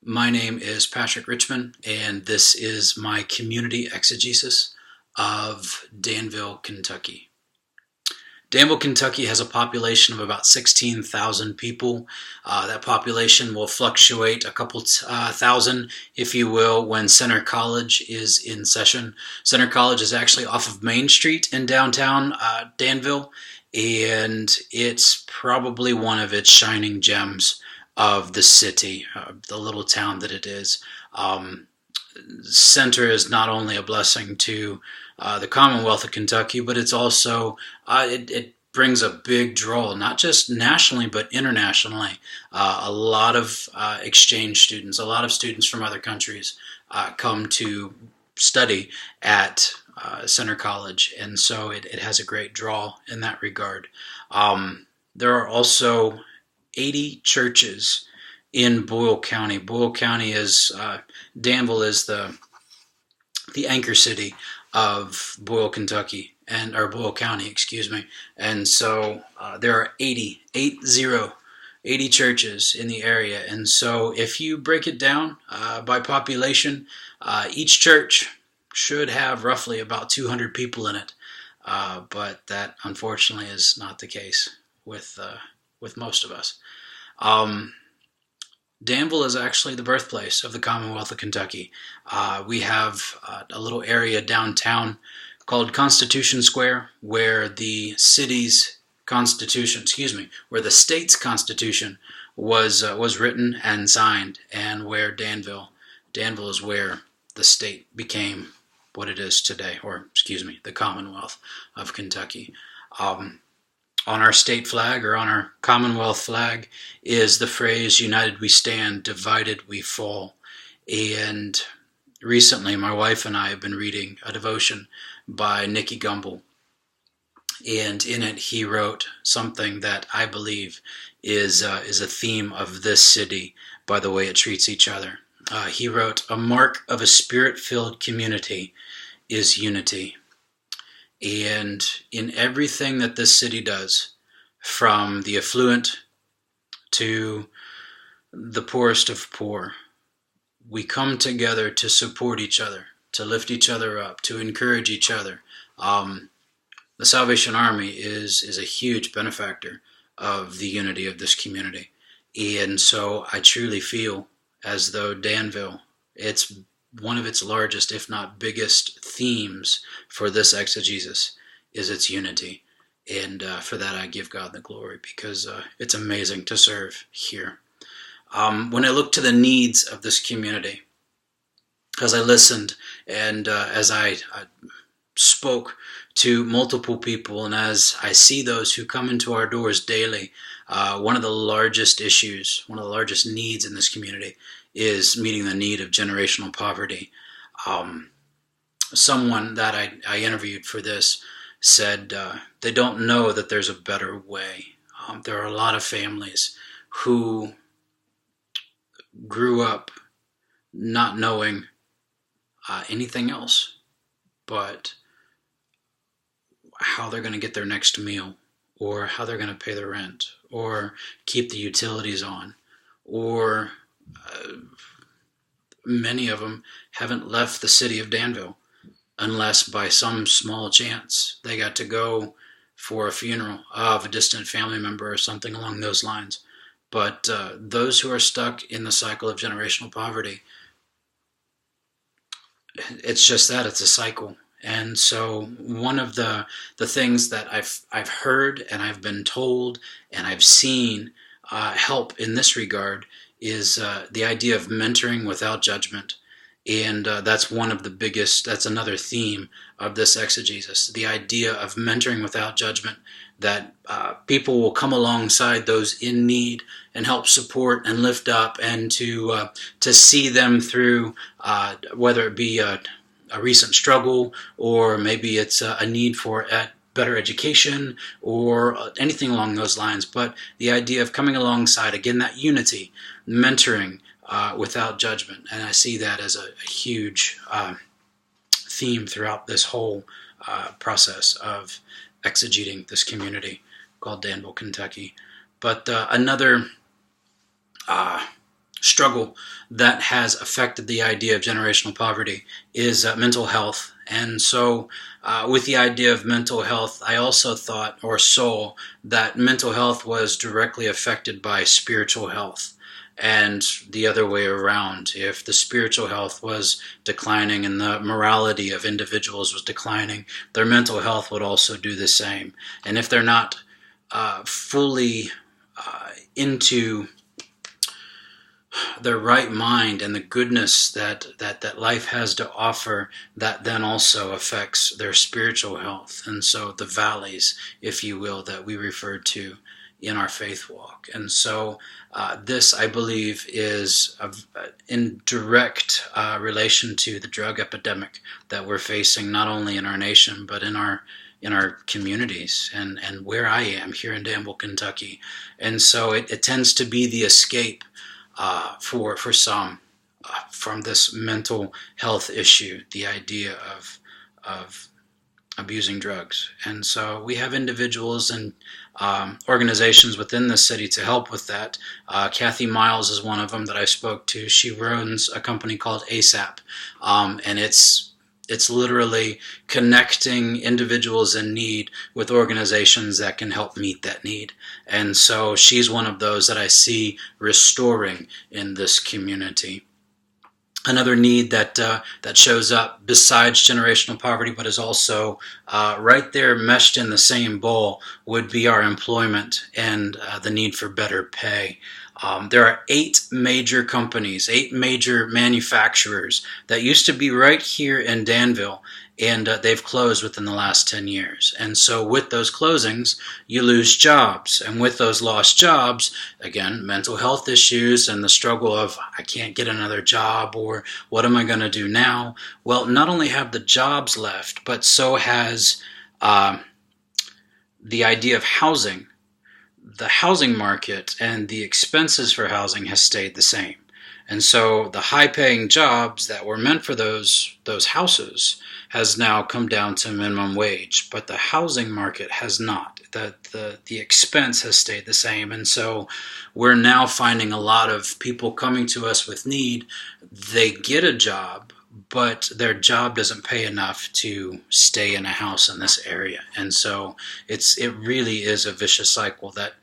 My name is Patrick Richmond, and this is my community exegesis of Danville, Kentucky. Danville, Kentucky has a population of about 16,000 people. That population will fluctuate a couple thousand, if you will, when Center College is in session. Center College is actually off of Main Street in downtown Danville, and it's probably one of its shining gems of the city, the little town that it is. Center is not only a blessing to the Commonwealth of Kentucky, but it's also it brings a big draw, not just nationally but internationally. A lot of exchange students, a lot of students from other countries come to study at Center College, and so it has a great draw in that regard. There are also 80 churches in Boyle County. Boyle County is Danville is the anchor city of Boyle, Kentucky, or Boyle County, excuse me. And so there are 80 churches in the area. And so if you break it down by population, each church should have roughly about 200 people in it. But that unfortunately is not the case with most of us. Danville is actually the birthplace of the Commonwealth of Kentucky. We have a little area downtown called Constitution Square, where the city's constitution, where the state's constitution was written and signed, and where Danville is where the state became what it is today, or the Commonwealth of Kentucky. On our state flag, or on our Commonwealth flag, is the phrase, "United we stand, divided we fall." And recently, my wife and I have been reading a devotion by Nicky Gumbel. And in it, he wrote something that I believe is a theme of this city by the way it treats each other. He wrote, "A mark of a spirit-filled community is unity." And in everything that this city does, from the affluent to the poorest of poor, we come together to support each other, to lift each other up, to encourage each other. The Salvation Army is a huge benefactor of the unity of this community. And so I truly feel as though Danville, it's one of its largest, if not biggest, themes for this exegesis is its unity. And for that I give God the glory, because it's amazing to serve here. When I look to the needs of this community, as I listened and as I spoke to multiple people, and as I see those who come into our doors daily, one of the largest issues, one of the largest needs in this community is meeting the need of generational poverty. Someone that I interviewed for this said they don't know that there's a better way. There are a lot of families who grew up not knowing anything else but how they're going to get their next meal, or how they're going to pay their rent, or keep the utilities on, or many of them haven't left the city of Danville unless by some small chance they got to go for a funeral of a distant family member or something along those lines. But those who are stuck in the cycle of generational poverty, it's just that, it's a cycle. And so one of the things that I've heard and I've been told and I've seen help in this regard is the idea of mentoring without judgment. And that's that's another theme of this exegesis, the idea of mentoring without judgment, that people will come alongside those in need and help support and lift up, and to see them through, whether it be a recent struggle, or maybe it's a need for better education, or anything along those lines. But the idea of coming alongside, again, that unity, mentoring without judgment. And I see that as a huge theme throughout this whole process of exegeting this community called Danville, Kentucky. But another struggle that has affected the idea of generational poverty is mental health. And so with the idea of mental health, I also thought or saw that mental health was directly affected by spiritual health, and the other way around. If the spiritual health was declining and the morality of individuals was declining, their mental health would also do the same. And if they're not fully into their right mind and the goodness that life has to offer, that then also affects their spiritual health. And so the valleys, if you will, that we refer to in our faith walk. And so this, I believe, is in direct relation to the drug epidemic that we're facing, not only in our nation, but in our communities and where I am here in Danville, Kentucky. And so it tends to be the escape for some from this mental health issue, the idea of abusing drugs. And so we have individuals and organizations within the city to help with that. Kathy Miles is one of them that I spoke to. She runs a company called ASAP, and it's literally connecting individuals in need with organizations that can help meet that need. And so she's one of those that I see restoring in this community. Another need that shows up besides generational poverty, but is also right there meshed in the same bowl, would be our employment and the need for better pay. There are 8 major companies, 8 major manufacturers that used to be right here in Danville, and they've closed within the last 10 years. And so with those closings, you lose jobs. And with those lost jobs, again, mental health issues and the struggle of, I can't get another job, or what am I going to do now? Well, not only have the jobs left, but so has the idea of housing. The housing market and the expenses for housing has stayed the same. And so the high-paying jobs that were meant for those houses has now come down to minimum wage, but the housing market has not. The expense has stayed the same. And so we're now finding a lot of people coming to us with need. They get a job, but their job doesn't pay enough to stay in a house in this area. And so it really is a vicious cycle that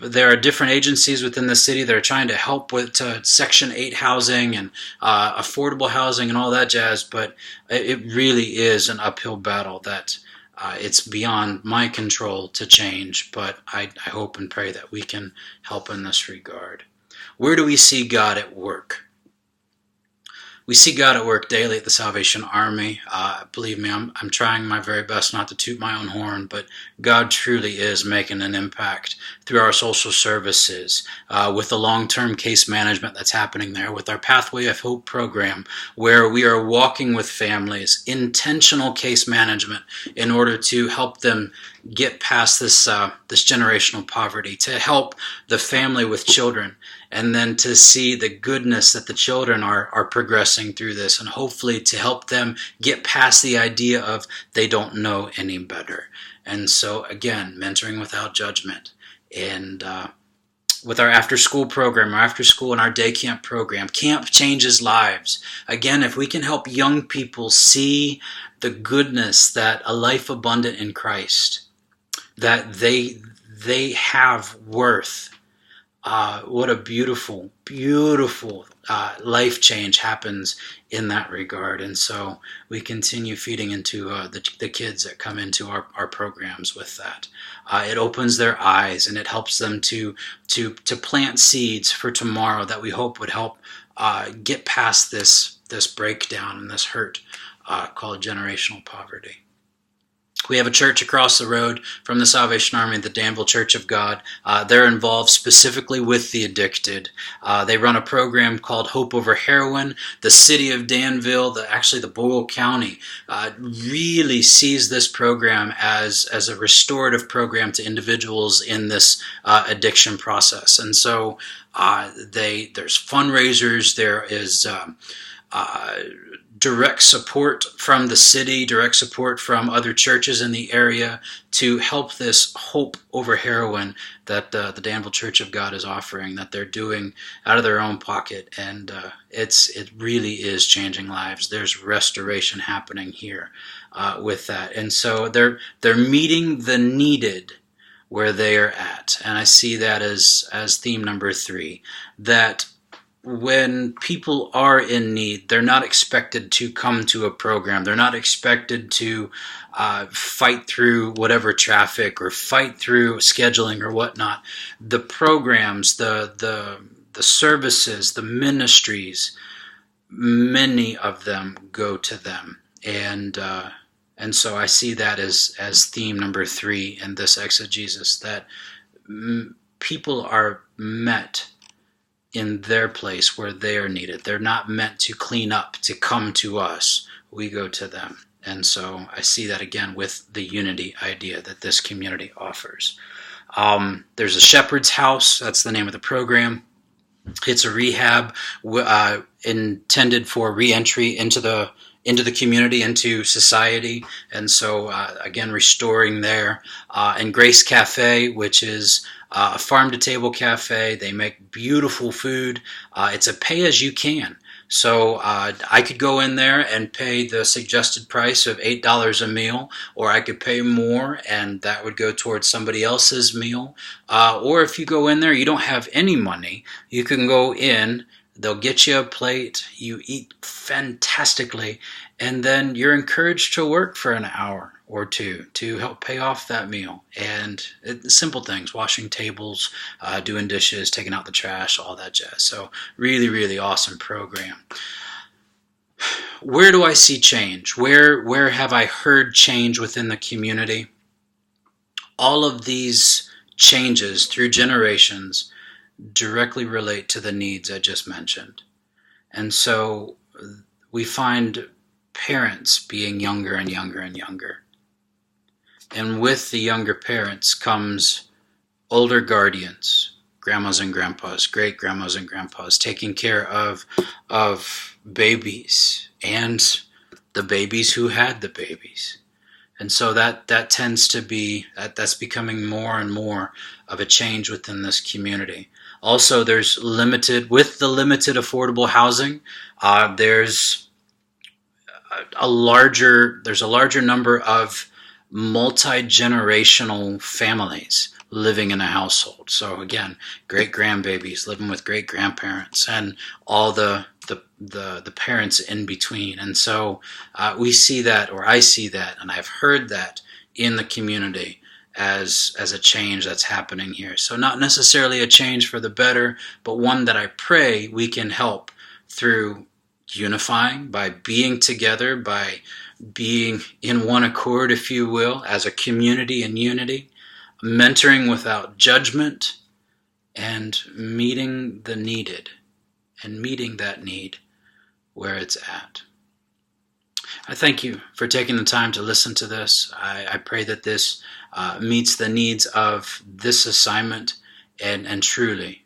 there are different agencies within the city that are trying to help with Section 8 housing and affordable housing and all that jazz, but it really is an uphill battle that it's beyond my control to change, but I hope and pray that we can help in this regard. Where do we see God at work? We see God at work daily at the Salvation Army. Believe me, I'm trying my very best not to toot my own horn, but God truly is making an impact through our social services, with the long-term case management that's happening there, with our Pathway of Hope program, where we are walking with families, intentional case management in order to help them get past this generational poverty, to help the family with children, and then to see the goodness that the children are progressing through this, and hopefully to help them get past the idea of they don't know any better. And so again, mentoring without judgment. And with our after-school program, our after-school and our day camp program, camp changes lives. Again, if we can help young people see the goodness that a life abundant in Christ, that they have worth. What a beautiful, beautiful life change happens in that regard. And so we continue feeding into the kids that come into our programs with that. It opens their eyes and it helps them to plant seeds for tomorrow that we hope would help get past this breakdown and this hurt called generational poverty. We have a church across the road from the Salvation Army, the Danville Church of God. They're involved specifically with the addicted. They run a program called Hope Over Heroin. The city of Danville, actually the Boyle County, really sees this program as a restorative program to individuals in this addiction process. And so there's fundraisers, there is direct support from the city, direct support from other churches in the area to help this hope over heroin that the Danville Church of God is offering, that they're doing out of their own pocket. And it really is changing lives. There's restoration happening here with that. And so they're meeting the needed where they are at. And I see that as theme number 3, that when people are in need, they're not expected to come to a program. They're not expected to fight through whatever traffic or fight through scheduling or whatnot. The programs, the services, the ministries, many of them go to them. And so I see that as theme number 3 in this exegesis, that people are met in their place where they are needed. They're not meant to clean up, to come to us. We go to them. And so I see that again with the unity idea that this community offers. There's a shepherd's house. That's the name of the program. It's a rehab intended for reentry into the community, into society. And so, again, restoring there. And Grace Cafe, which is a farm-to-table cafe. They make beautiful food. It's a pay-as-you-can. So I could go in there and pay the suggested price of $8 a meal, or I could pay more, and that would go towards somebody else's meal. Or if you go in there, you don't have any money, you can go in, they'll get you a plate, you eat fantastically, and then you're encouraged to work for an hour or 2 to help pay off that meal. And simple things, washing tables, doing dishes, taking out the trash, all that jazz. So really, really awesome program. Where do I see change? Where have I heard change within the community? All of these changes through generations directly relate to the needs I just mentioned. And so we find parents being younger and younger and younger. And with the younger parents comes older guardians, grandmas and grandpas, great grandmas and grandpas, taking care of babies and the babies who had the babies. And so that tends to be, that's becoming more and more of a change within this community. Also, there's the limited affordable housing, there's a larger number of multi-generational families living in a household. So again, great grandbabies living with great grandparents and all the parents in between. And so we see that, or I see that, and I've heard that in the community as a change that's happening here. So not necessarily a change for the better, but one that I pray we can help through unifying, by being together, by being in one accord, if you will, as a community in unity, mentoring without judgment, and meeting the needed, and meeting that need where it's at. I thank you for taking the time to listen to this. I pray that this meets the needs of this assignment, and truly,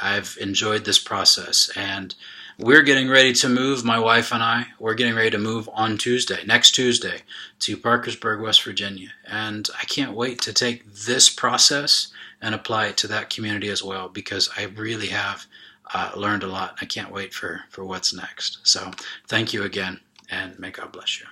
I've enjoyed this process. And we're getting ready to move, my wife and I, we're getting ready to move on next Tuesday, to Parkersburg, West Virginia. And I can't wait to take this process and apply it to that community as well, because I really have learned a lot. I can't wait for what's next. So thank you again, and may God bless you.